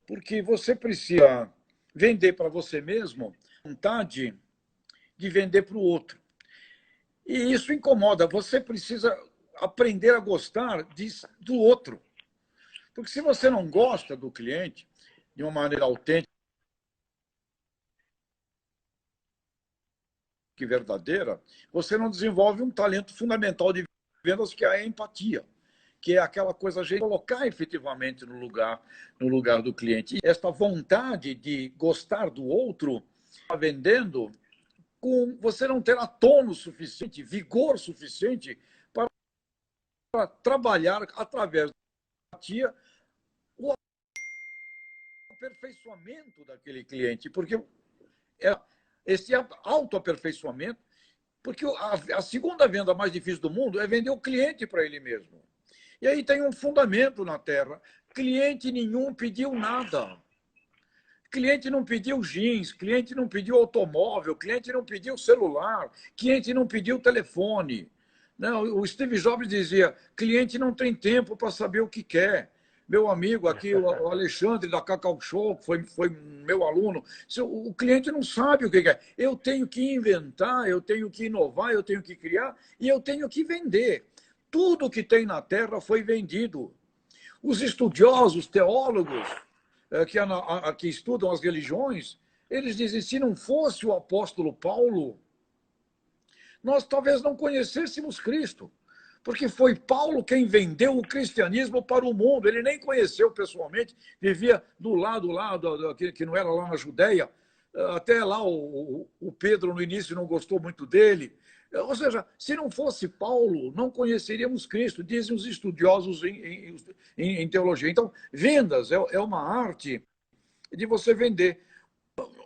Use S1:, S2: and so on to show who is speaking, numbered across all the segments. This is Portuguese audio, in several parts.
S1: Porque você precisa vender para você mesmo, vontade de vender para o outro. E isso incomoda. Você precisa aprender a gostar do outro. Porque se você não gosta do cliente de uma maneira autêntica e verdadeira, você não desenvolve um talento fundamental de vendas, que é a empatia, que é aquela coisa, a gente colocar efetivamente no lugar do cliente. E esta vontade de gostar do outro, está vendendo, com você não terá tono suficiente, vigor suficiente para trabalhar através da empatia o aperfeiçoamento daquele cliente, porque é esse autoaperfeiçoamento, porque a segunda venda mais difícil do mundo é vender o cliente para ele mesmo. E aí tem um fundamento na Terra. Cliente nenhum pediu nada. Cliente não pediu jeans, cliente não pediu automóvel, cliente não pediu celular, cliente não pediu telefone. Não, o Steve Jobs dizia, cliente não tem tempo para saber o que quer. Meu amigo aqui, o Alexandre da Cacau Show, que foi meu aluno, o cliente não sabe o que quer. Eu tenho que inventar, eu tenho que inovar, eu tenho que criar e eu tenho que vender. Tudo que tem na Terra foi vendido. Os estudiosos, teólogos, que estudam as religiões, eles dizem, se não fosse o apóstolo Paulo, nós talvez não conhecêssemos Cristo, porque foi Paulo quem vendeu o cristianismo para o mundo. Ele nem conheceu pessoalmente, vivia do lado lá, que não era lá na Judéia. Até lá o Pedro, no início, não gostou muito dele. Ou seja, se não fosse Paulo, não conheceríamos Cristo, dizem os estudiosos em teologia. Então, vendas é uma arte de você vender.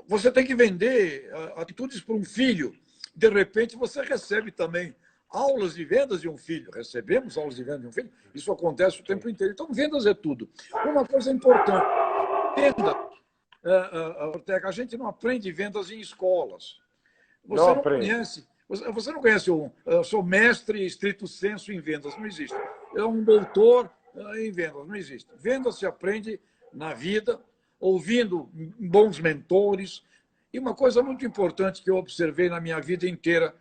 S1: Você tem que vender atitudes para um filho. De repente, você recebe também aulas de vendas de um filho. Recebemos aulas de vendas de um filho. Isso acontece o tempo inteiro. Então, vendas é tudo. Uma coisa importante, venda. Ortega, a gente não aprende vendas em escolas.
S2: Não
S1: Você não
S2: aprende.
S1: conhece. Você não conhece eu sou mestre estrito senso em vendas, não existe. É um doutor em vendas, não existe. Vendas se aprende na vida, ouvindo bons mentores. E uma coisa muito importante que eu observei na minha vida inteira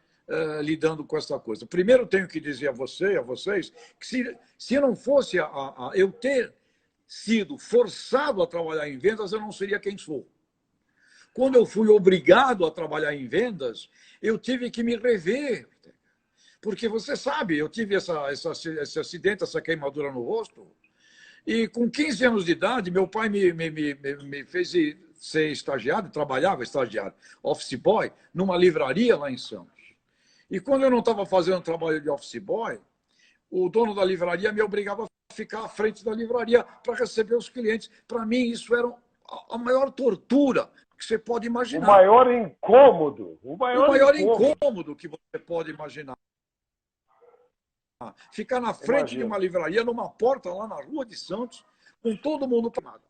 S1: lidando com essa coisa. Primeiro, tenho que dizer a você, a vocês, que se não fosse eu ter sido forçado a trabalhar em vendas, eu não seria quem sou. Quando eu fui obrigado a trabalhar em vendas, eu tive que me rever. Porque você sabe, eu tive esse acidente, essa queimadura no rosto, e com 15 anos de idade, meu pai me fez ser estagiário, trabalhava estagiário, office boy, numa livraria lá em Santos. E quando eu não estava fazendo trabalho de office boy, o dono da livraria me obrigava a ficar à frente da livraria para receber os clientes. Para mim, isso era a maior tortura que você pode
S2: O
S1: imaginar.
S2: maior incômodo. O
S1: O
S2: maior
S1: maior
S2: incômodo.
S1: incômodo que você pode imaginar. Ficar na frente de
S2: Imagino.
S1: uma livraria, numa porta lá na Rua de Santos, com todo mundo tomado.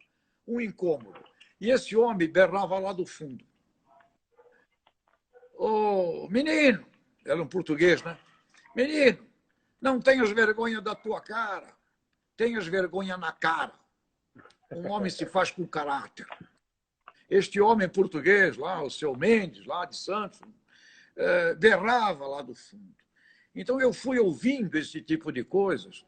S1: Um incômodo. E esse homem berrava lá do fundo. Ô, menino, era um português, né? Menino, não tenhas vergonha da tua cara, tenhas vergonha na cara. Um homem se faz com caráter. Este homem português lá, o seu Mendes, lá de Santos, berrava lá do fundo. Então eu fui ouvindo esse tipo de coisas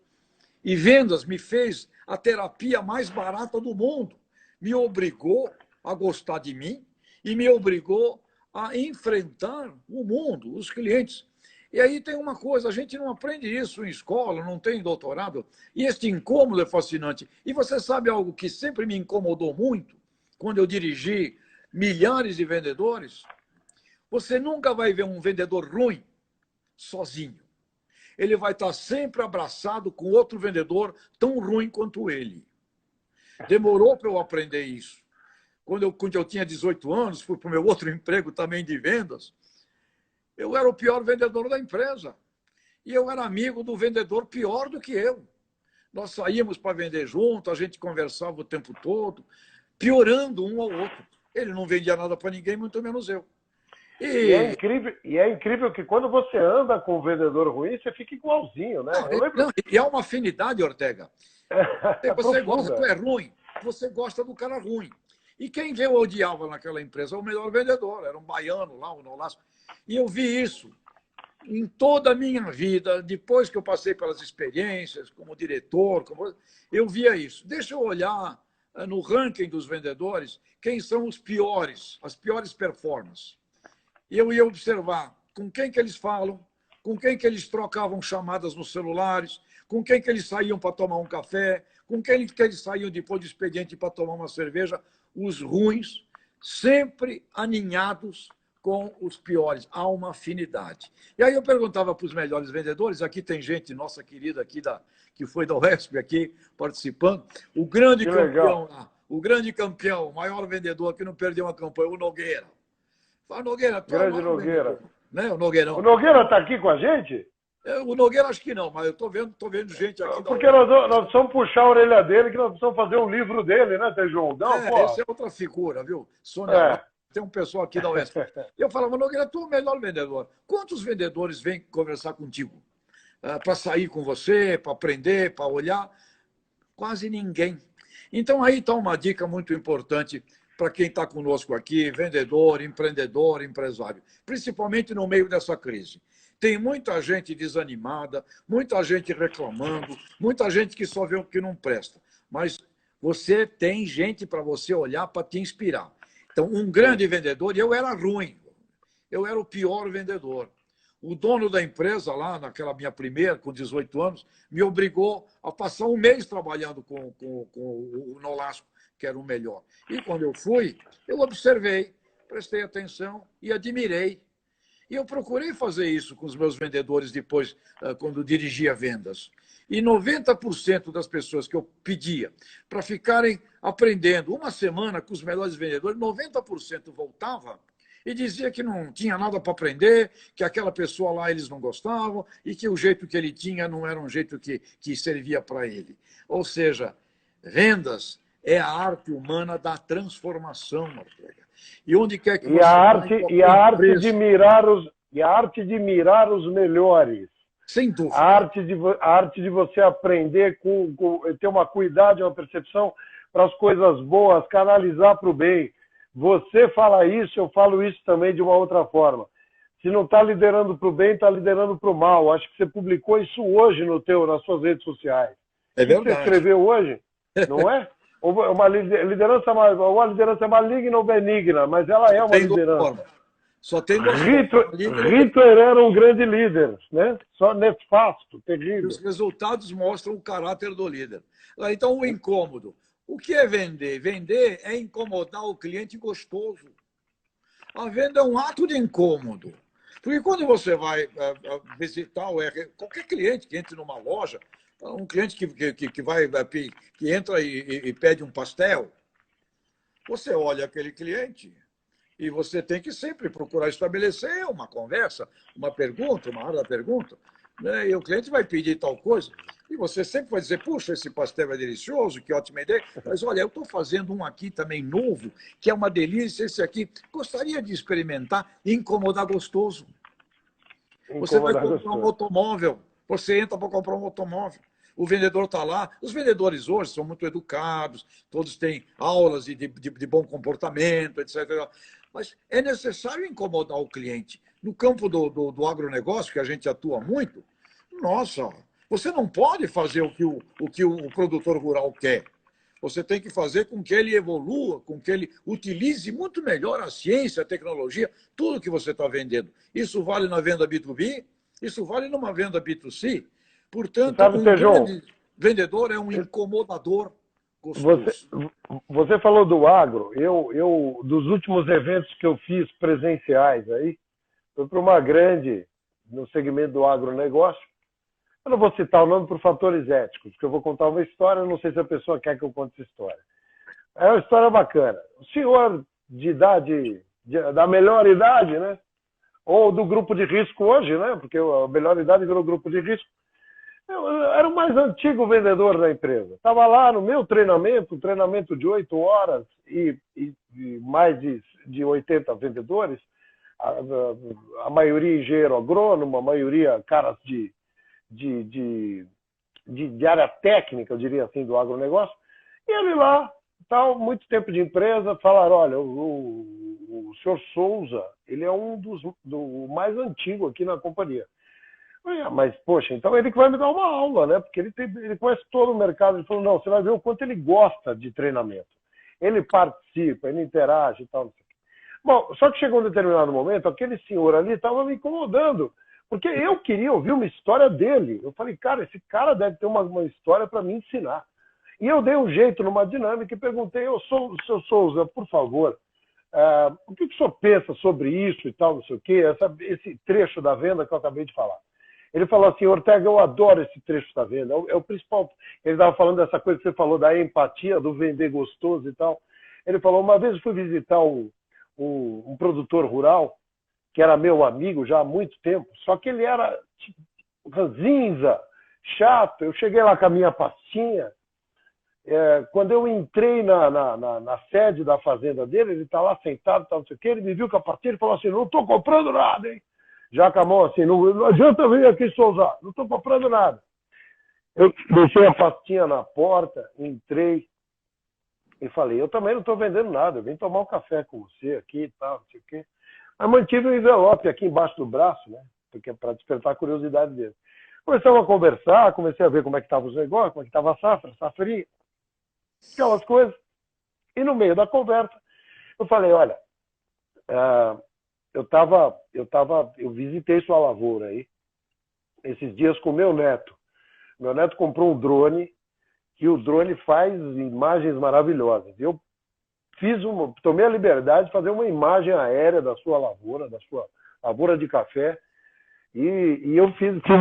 S1: e vendas me fez a terapia mais barata do mundo. Me obrigou a gostar de mim e me obrigou a enfrentar o mundo, os clientes. E aí tem uma coisa, a gente não aprende isso em escola, não tem doutorado, e este incômodo é fascinante. E você sabe algo que sempre me incomodou muito, quando eu dirigi milhares de vendedores? Você nunca vai ver um vendedor ruim sozinho. Ele vai estar sempre abraçado com outro vendedor tão ruim quanto ele. Demorou para eu aprender isso. Quando eu tinha 18 anos, fui para o meu outro emprego também de vendas, eu era o pior vendedor da empresa. E eu era amigo do vendedor pior do que eu. Nós saímos para vender junto, a gente conversava o tempo todo, piorando um ao outro. Ele não vendia nada para ninguém, muito menos eu.
S2: E é incrível que quando você anda com um vendedor ruim, você fica igualzinho, né?
S1: Não,
S2: Eu lembro.
S1: não, e é uma afinidade, Ortega. Você gosta, tu
S2: Profunda.
S1: é ruim. você gosta do cara ruim. E quem eu odiava naquela empresa? O melhor vendedor, era um baiano lá, um Nolasco. E eu vi isso em toda a minha vida, depois que eu passei pelas experiências como diretor, eu via isso. Deixa eu olhar no ranking dos vendedores quem são os piores, as piores performances. E eu ia observar com quem que eles falam, com quem que eles trocavam chamadas nos celulares, com quem que eles saíam para tomar um café, com quem que eles saíam depois do expediente para tomar uma cerveja. Os ruins, sempre aninhados com os piores. Há uma afinidade. E aí eu perguntava para os melhores vendedores, aqui tem gente, nossa querida aqui que foi da UESP aqui participando, o grande campeão lá, o grande campeão, o maior vendedor que não perdeu uma campanha, o Nogueira. Fala, Nogueira, tu
S2: grande Nogueira.
S1: Vendedor, né? O Nogueirão.
S2: O Nogueira está aqui com a gente?
S1: O Nogueira acho que não, mas eu estou vendo gente aqui.
S2: Porque nós precisamos puxar a orelha dele, que nós precisamos fazer um livro dele, né, Tejon?
S1: Essa é outra figura, viu? Sônia, tem um pessoal aqui da UESP. Eu falava, Nogueira, tu é o melhor vendedor. Quantos vendedores vêm conversar contigo? Para sair com você, para aprender, para olhar? Quase ninguém. Então aí está uma dica muito importante para quem está conosco aqui, vendedor, empreendedor, empresário, principalmente no meio dessa crise. Tem muita gente desanimada, muita gente reclamando, muita gente que só vê o que não presta. Mas você tem gente para você olhar para te inspirar. Então, um grande vendedor, e eu era ruim, eu era o pior vendedor. O dono da empresa, lá naquela minha primeira, com 18 anos, me obrigou a passar um mês trabalhando com o Nolasco, que era o melhor. E quando eu fui, eu observei, prestei atenção e admirei. E eu procurei fazer isso com os meus vendedores depois, quando dirigia vendas. E 90% das pessoas que eu pedia para ficarem aprendendo uma semana com os melhores vendedores, 90% voltava e dizia que não tinha nada para aprender, que aquela pessoa lá eles não gostavam e que o jeito que ele tinha não era um jeito que servia para ele. Ou seja, vendas é a arte humana da transformação, Ortega. E onde quer que você
S2: a arte de mirar os melhores.
S1: Sem dúvida.
S2: A arte de você aprender ter uma cuidado, uma percepção para as coisas boas, canalizar para o bem. Você fala isso, eu falo isso também de uma outra forma. Se não está liderando para o bem, está liderando para o mal. Acho que você publicou isso hoje nas suas redes sociais.
S1: É verdade.
S2: Você escreveu hoje, não é? Uma liderança maligna ou benigna, mas ela é uma liderança.
S1: Só tem
S2: Hitler era um grande líder, né? Só nefasto, terrível.
S1: Os resultados mostram o caráter do líder. Então, o incômodo. O que é vender? Vender é incomodar o cliente gostoso. A venda é um ato de incômodo. Porque quando você vai visitar qualquer cliente que entre numa loja, um cliente que entra e pede um pastel, você olha aquele cliente e você tem que sempre procurar estabelecer uma conversa, uma pergunta, uma área da pergunta, né? E o cliente vai pedir tal coisa e você sempre vai dizer, puxa, esse pastel é delicioso, que ótima ideia, mas olha, eu estou fazendo um aqui também novo, que é uma delícia, esse aqui, gostaria de experimentar e incomodar gostoso. Você vai comprar um automóvel, você entra para comprar um automóvel. O vendedor está lá. Os vendedores hoje são muito educados, todos têm aulas de bom comportamento, etc. Mas é necessário incomodar o cliente. No campo do agronegócio, que a gente atua muito, nossa, você não pode fazer o que o produtor rural quer. Você tem que fazer com que ele evolua, com que ele utilize muito melhor a ciência, a tecnologia, tudo que você está vendendo. Isso vale na venda B2B, isso vale numa venda B2C. Portanto, grande vendedor é um incomodador gostoso.
S2: Você falou do agro. Eu dos últimos eventos que eu fiz presenciais aí, foi para uma grande, no segmento do agronegócio. Eu não vou citar o nome por fatores éticos, porque eu vou contar uma história, eu não sei se a pessoa quer que eu conte essa história. É uma história bacana. O senhor de idade, da melhor idade, né? Ou do grupo de risco hoje, né? Porque a melhor idade virou grupo de risco. Eu era o mais antigo vendedor da empresa. Estava lá no meu treinamento, um treinamento de 8 horas e mais de 80 vendedores, a maioria engenheiro agrônomo, a maioria caras de área técnica, eu diria assim, do agronegócio. E ele lá, tal, muito tempo de empresa, falaram, olha, o senhor Souza, ele é um do mais antigo aqui na companhia. Mas, poxa, então ele que vai me dar uma aula, né? Porque ele conhece todo o mercado. Ele falou, não, você vai ver o quanto ele gosta de treinamento. Ele participa, ele interage e tal, não sei o quê. Bom, só que chegou um determinado momento, aquele senhor ali estava me incomodando, porque eu queria ouvir uma história dele. Eu falei, cara, esse cara deve ter uma história para me ensinar. E eu dei um jeito numa dinâmica e perguntei, seu Souza, por favor, o que o senhor pensa sobre isso e tal, não sei o quê, esse trecho da venda que eu acabei de falar. Ele falou assim, Ortega, eu adoro esse trecho da venda, é o principal. Ele estava falando dessa coisa que você falou, da empatia, do vender gostoso e tal. Ele falou, uma vez eu fui visitar um produtor rural, que era meu amigo já há muito tempo, só que ele era tipo, ranzinza, chato. Eu cheguei lá com a minha pastinha, quando eu entrei na sede da fazenda dele, ele está lá sentado, tá, não sei o quê, ele me viu com a pastinha e falou assim, não estou comprando nada, hein? Já com a mão assim, não adianta vir aqui, Souza, não estou comprando nada. Eu deixei a pastinha na porta, entrei e falei, eu também não estou vendendo nada, eu vim tomar um café com você aqui e tal, não sei o quê. Mas mantive o envelope aqui embaixo do braço, né? Porque é para despertar a curiosidade dele. Começamos a conversar, comecei a ver como é que estavam os negócios, como é que estava a safrinha, aquelas coisas. E no meio da conversa, eu falei, olha, eu visitei sua lavoura aí, esses dias com meu neto. Meu neto comprou um drone, e o drone faz imagens maravilhosas. Eu tomei a liberdade de fazer uma imagem aérea da sua lavoura de café, e eu fiz essa